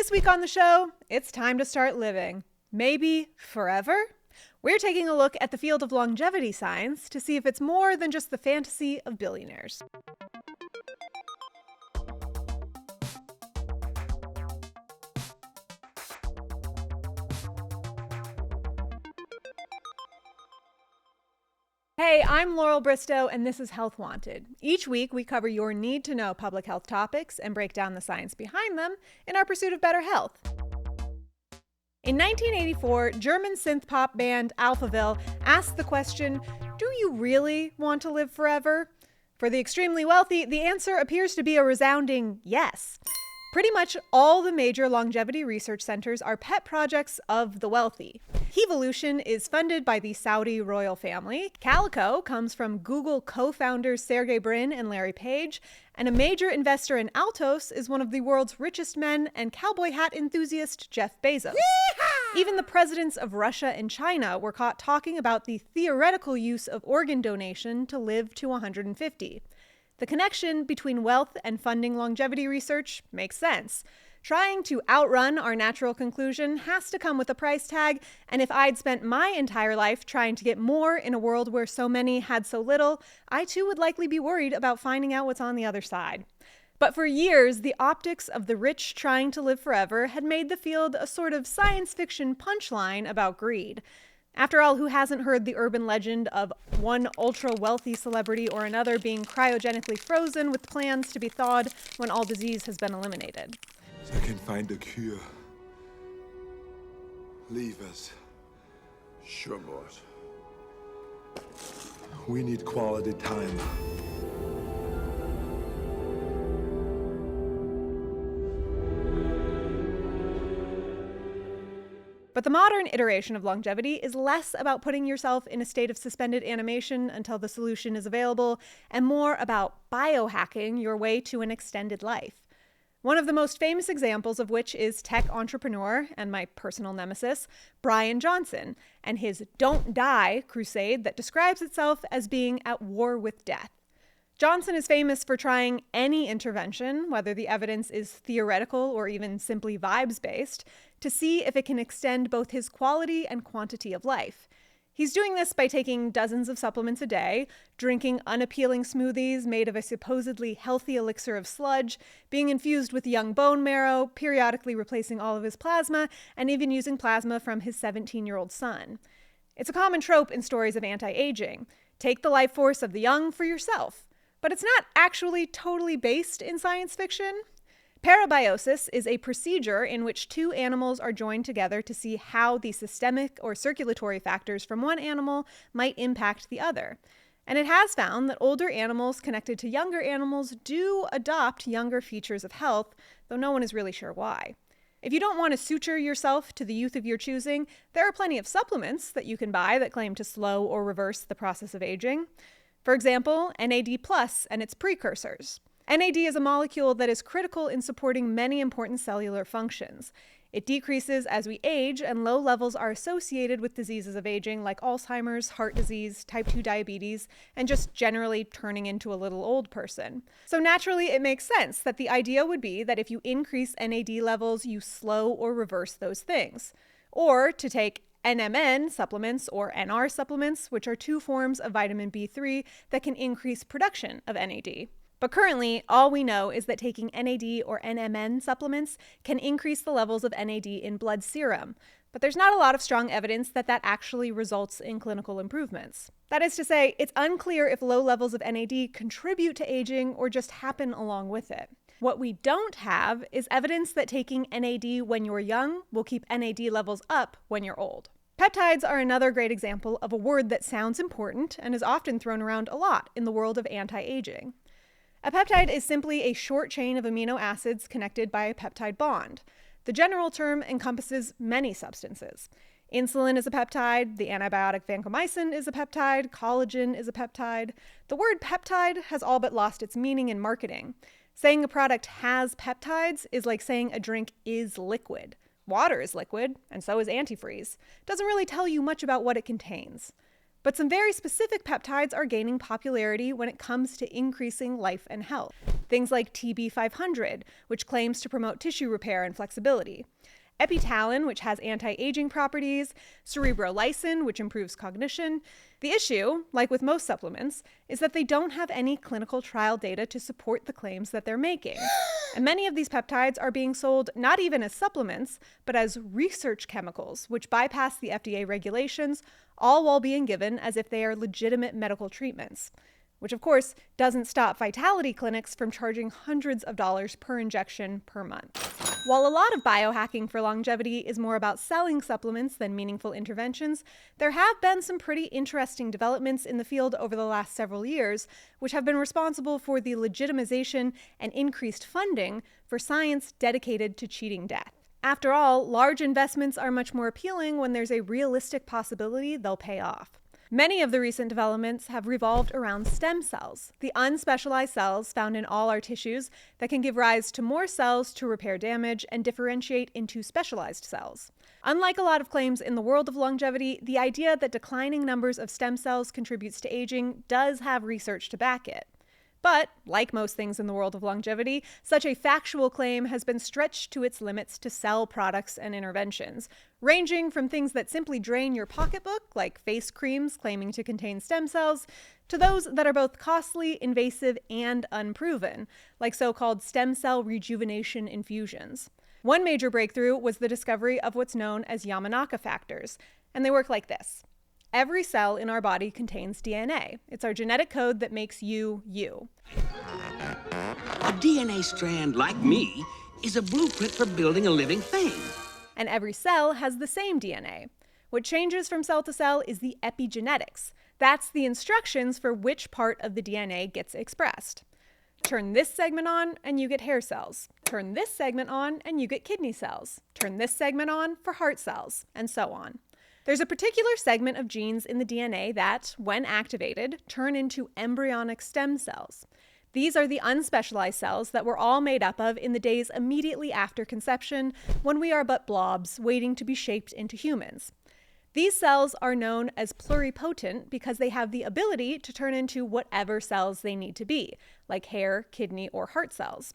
This week on the show, it's time to start living. Maybe forever? We're taking a look at the field of longevity science to see if it's more than just the fantasy of billionaires. Hey, I'm Laurel Bristow, and this is Health Wanted. Each week, we cover your need-to-know public health topics and break down the science behind them in our pursuit of better health. In 1984, German synth-pop band Alphaville asked the question, do you really want to live forever? For the extremely wealthy, the answer appears to be a resounding yes. Pretty much all the major longevity research centers are pet projects of the wealthy. Hevolution is funded by the Saudi royal family. Calico comes from Google co-founders Sergey Brin and Larry Page, and a major investor in Altos is one of the world's richest men and cowboy hat enthusiast Jeff Bezos. Yeehaw! Even the presidents of Russia and China were caught talking about the theoretical use of organ donation to live to 150. The connection between wealth and funding longevity research makes sense. Trying to outrun our natural conclusion has to come with a price tag, and if I'd spent my entire life trying to get more in a world where so many had so little, I too would likely be worried about finding out what's on the other side. But for years, the optics of the rich trying to live forever had made the field a sort of science fiction punchline about greed. After all, who hasn't heard the urban legend of one ultra-wealthy celebrity or another being cryogenically frozen with plans to be thawed when all disease has been eliminated? I can find a cure. Leave us. Sure, boss. We need quality time. But the modern iteration of longevity is less about putting yourself in a state of suspended animation until the solution is available, and more about biohacking your way to an extended life. One of the most famous examples of which is tech entrepreneur and my personal nemesis, Brian Johnson, and his Don't Die crusade that describes itself as being at war with death. Johnson is famous for trying any intervention, whether the evidence is theoretical or even simply vibes-based, to see if it can extend both his quality and quantity of life. He's doing this by taking dozens of supplements a day, drinking unappealing smoothies made of a supposedly healthy elixir of sludge, being infused with young bone marrow, periodically replacing all of his plasma, and even using plasma from his 17-year-old son. It's a common trope in stories of anti-aging. Take the life force of the young for yourself. But it's not actually totally based in science fiction. Parabiosis is a procedure in which two animals are joined together to see how the systemic or circulatory factors from one animal might impact the other. And it has found that older animals connected to younger animals do adopt younger features of health, though no one is really sure why. If you don't want to suture yourself to the youth of your choosing, there are plenty of supplements that you can buy that claim to slow or reverse the process of aging. For example, NAD+ and its precursors. NAD is a molecule that is critical in supporting many important cellular functions. It decreases as we age, and low levels are associated with diseases of aging like Alzheimer's, heart disease, type 2 diabetes, and just generally turning into a little old person. So naturally, it makes sense that the idea would be that if you increase NAD levels, you slow or reverse those things. Or to take NMN supplements or NR supplements, which are two forms of vitamin B3 that can increase production of NAD. But currently, all we know is that taking NAD or NMN supplements can increase the levels of NAD in blood serum. But there's not a lot of strong evidence that that actually results in clinical improvements. That is to say, it's unclear if low levels of NAD contribute to aging or just happen along with it. What we don't have is evidence that taking NAD when you're young will keep NAD levels up when you're old. Peptides are another great example of a word that sounds important and is often thrown around a lot in the world of anti-aging. A peptide is simply a short chain of amino acids connected by a peptide bond. The general term encompasses many substances. Insulin is a peptide, the antibiotic vancomycin is a peptide, collagen is a peptide. The word peptide has all but lost its meaning in marketing. Saying a product has peptides is like saying a drink is liquid. Water is liquid, and so is antifreeze. Doesn't really tell you much about what it contains. But some very specific peptides are gaining popularity when it comes to increasing life and health. Things like TB500, which claims to promote tissue repair and flexibility. Epitalin, which has anti-aging properties, cerebrolysin, which improves cognition. The issue, like with most supplements, is that they don't have any clinical trial data to support the claims that they're making. And many of these peptides are being sold not even as supplements, but as research chemicals, which bypass the FDA regulations, all while being given as if they are legitimate medical treatments. Which, of course, doesn't stop vitality clinics from charging hundreds of dollars per injection per month. While a lot of biohacking for longevity is more about selling supplements than meaningful interventions, there have been some pretty interesting developments in the field over the last several years, which have been responsible for the legitimization and increased funding for science dedicated to cheating death. After all, large investments are much more appealing when there's a realistic possibility they'll pay off. Many of the recent developments have revolved around stem cells, the unspecialized cells found in all our tissues that can give rise to more cells to repair damage and differentiate into specialized cells. Unlike a lot of claims in the world of longevity, the idea that declining numbers of stem cells contributes to aging does have research to back it. But, like most things in the world of longevity, such a factual claim has been stretched to its limits to sell products and interventions, ranging from things that simply drain your pocketbook, like face creams claiming to contain stem cells, to those that are both costly, invasive, and unproven, like so-called stem cell rejuvenation infusions. One major breakthrough was the discovery of what's known as Yamanaka factors, and they work like this. Every cell in our body contains DNA. It's our genetic code that makes you, you. A DNA strand, like me, is a blueprint for building a living thing. And every cell has the same DNA. What changes from cell to cell is the epigenetics. That's the instructions for which part of the DNA gets expressed. Turn this segment on and you get hair cells. Turn this segment on and you get kidney cells. Turn this segment on for heart cells, and so on. There's a particular segment of genes in the DNA that, when activated, turn into embryonic stem cells. These are the unspecialized cells that we're all made up of in the days immediately after conception, when we are but blobs waiting to be shaped into humans. These cells are known as pluripotent because they have the ability to turn into whatever cells they need to be, like hair, kidney, or heart cells.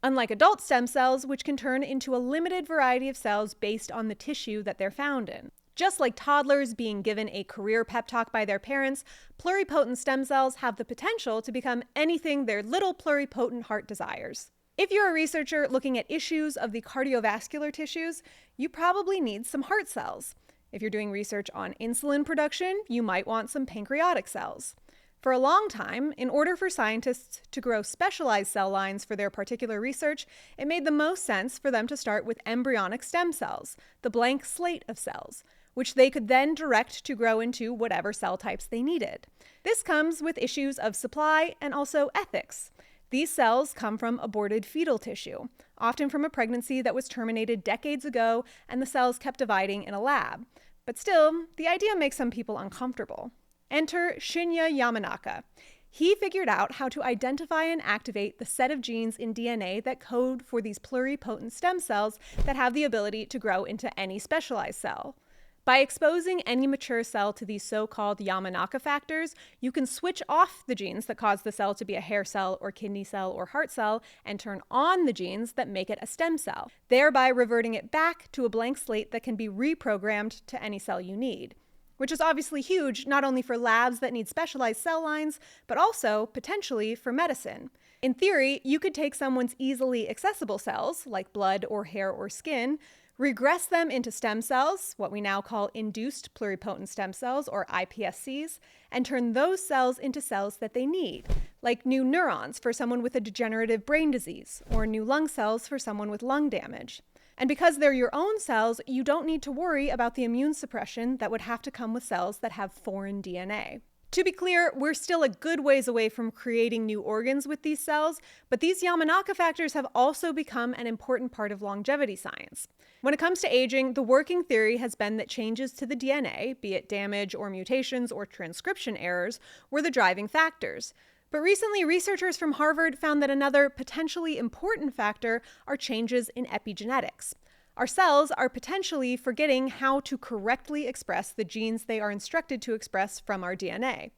Unlike adult stem cells, which can turn into a limited variety of cells based on the tissue that they're found in. Just like toddlers being given a career pep talk by their parents, pluripotent stem cells have the potential to become anything their little pluripotent heart desires. If you're a researcher looking at issues of the cardiovascular tissues, you probably need some heart cells. If you're doing research on insulin production, you might want some pancreatic cells. For a long time, in order for scientists to grow specialized cell lines for their particular research, it made the most sense for them to start with embryonic stem cells, the blank slate of cells, which they could then direct to grow into whatever cell types they needed. This comes with issues of supply and also ethics. These cells come from aborted fetal tissue, often from a pregnancy that was terminated decades ago and the cells kept dividing in a lab. But still, the idea makes some people uncomfortable. Enter Shinya Yamanaka. He figured out how to identify and activate the set of genes in DNA that code for these pluripotent stem cells that have the ability to grow into any specialized cell. By exposing any mature cell to these so-called Yamanaka factors, you can switch off the genes that cause the cell to be a hair cell or kidney cell or heart cell and turn on the genes that make it a stem cell, thereby reverting it back to a blank slate that can be reprogrammed to any cell you need. Which is obviously huge, not only for labs that need specialized cell lines, but also, potentially, for medicine. In theory, you could take someone's easily accessible cells, like blood or hair or skin, regress them into stem cells, what we now call induced pluripotent stem cells, or iPSCs, and turn those cells into cells that they need, like new neurons for someone with a degenerative brain disease, or new lung cells for someone with lung damage. And because they're your own cells, you don't need to worry about the immune suppression that would have to come with cells that have foreign DNA. To be clear, we're still a good ways away from creating new organs with these cells, but these Yamanaka factors have also become an important part of longevity science. When it comes to aging, the working theory has been that changes to the DNA, be it damage or mutations or transcription errors, were the driving factors. But recently, researchers from Harvard found that another potentially important factor are changes in epigenetics. Our cells are potentially forgetting how to correctly express the genes they are instructed to express from our DNA.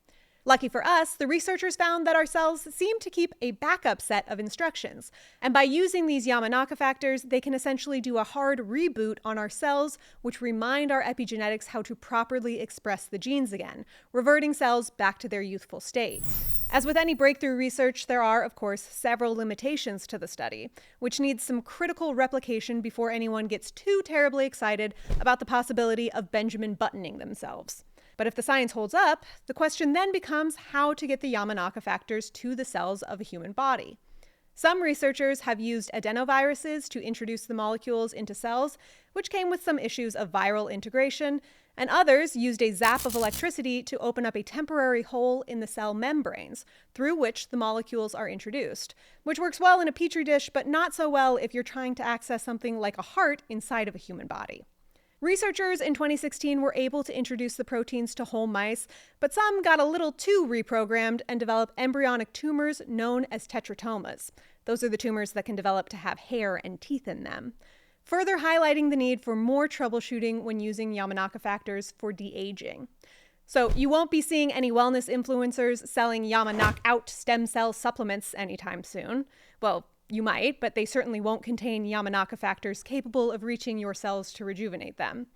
Lucky for us, the researchers found that our cells seem to keep a backup set of instructions, and by using these Yamanaka factors, they can essentially do a hard reboot on our cells, which remind our epigenetics how to properly express the genes again, reverting cells back to their youthful state. As with any breakthrough research, there are, of course, several limitations to the study, which needs some critical replication before anyone gets too terribly excited about the possibility of Benjamin buttoning themselves. But if the science holds up, the question then becomes how to get the Yamanaka factors to the cells of a human body. Some researchers have used adenoviruses to introduce the molecules into cells, which came with some issues of viral integration, and others used a zap of electricity to open up a temporary hole in the cell membranes, through which the molecules are introduced, which works well in a petri dish, but not so well if you're trying to access something like a heart inside of a human body. Researchers in 2016 were able to introduce the proteins to whole mice, but some got a little too reprogrammed and developed embryonic tumors known as tetratomas. Those are the tumors that can develop to have hair and teeth in them, further highlighting the need for more troubleshooting when using Yamanaka factors for de-aging. So you won't be seeing any wellness influencers selling Yamanaka out stem cell supplements anytime soon. Well, you might, but they certainly won't contain Yamanaka factors capable of reaching your cells to rejuvenate them.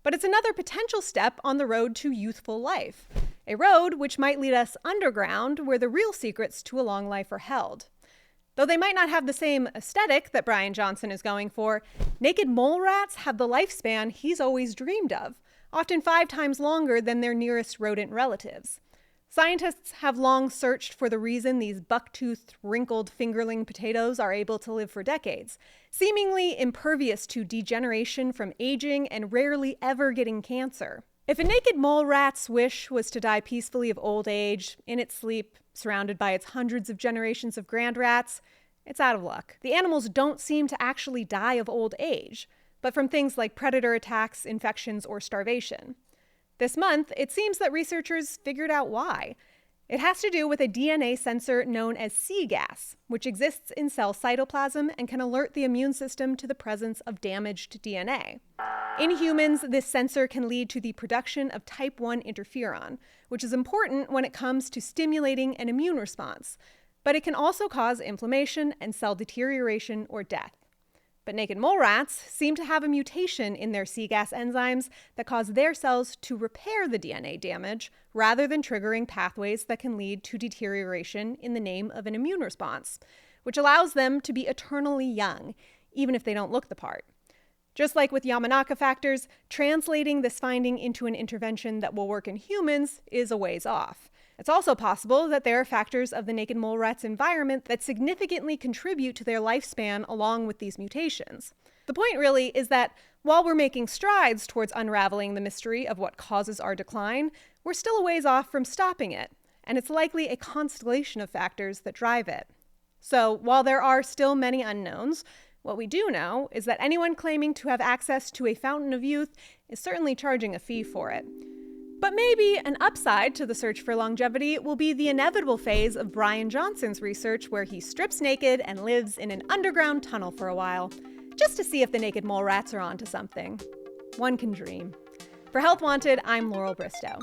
But it's another potential step on the road to youthful life, a road which might lead us underground where the real secrets to a long life are held. Though they might not have the same aesthetic that Brian Johnson is going for, naked mole rats have the lifespan he's always dreamed of, often 5 times longer than their nearest rodent relatives. Scientists have long searched for the reason these buck-toothed, wrinkled fingerling potatoes are able to live for decades, seemingly impervious to degeneration from aging and rarely ever getting cancer. If a naked mole rat's wish was to die peacefully of old age, in its sleep, surrounded by its hundreds of generations of grand rats, it's out of luck. The animals don't seem to actually die of old age, but from things like predator attacks, infections, or starvation. This month, it seems that researchers figured out why. It has to do with a DNA sensor known as C-gas, which exists in cell cytoplasm and can alert the immune system to the presence of damaged DNA. In humans, this sensor can lead to the production of type 1 interferon, which is important when it comes to stimulating an immune response, but it can also cause inflammation and cell deterioration or death. But naked mole rats seem to have a mutation in their C-gas enzymes that cause their cells to repair the DNA damage rather than triggering pathways that can lead to deterioration in the name of an immune response, which allows them to be eternally young, even if they don't look the part. Just like with Yamanaka factors, translating this finding into an intervention that will work in humans is a ways off. It's also possible that there are factors of the naked mole rat's environment that significantly contribute to their lifespan along with these mutations. The point really is that while we're making strides towards unraveling the mystery of what causes our decline, we're still a ways off from stopping it, and it's likely a constellation of factors that drive it. So while there are still many unknowns, what we do know is that anyone claiming to have access to a fountain of youth is certainly charging a fee for it. But maybe an upside to the search for longevity will be the inevitable phase of Brian Johnson's research where he strips naked and lives in an underground tunnel for a while, just to see if the naked mole rats are onto something. One can dream. For Health Wanted, I'm Laurel Bristow.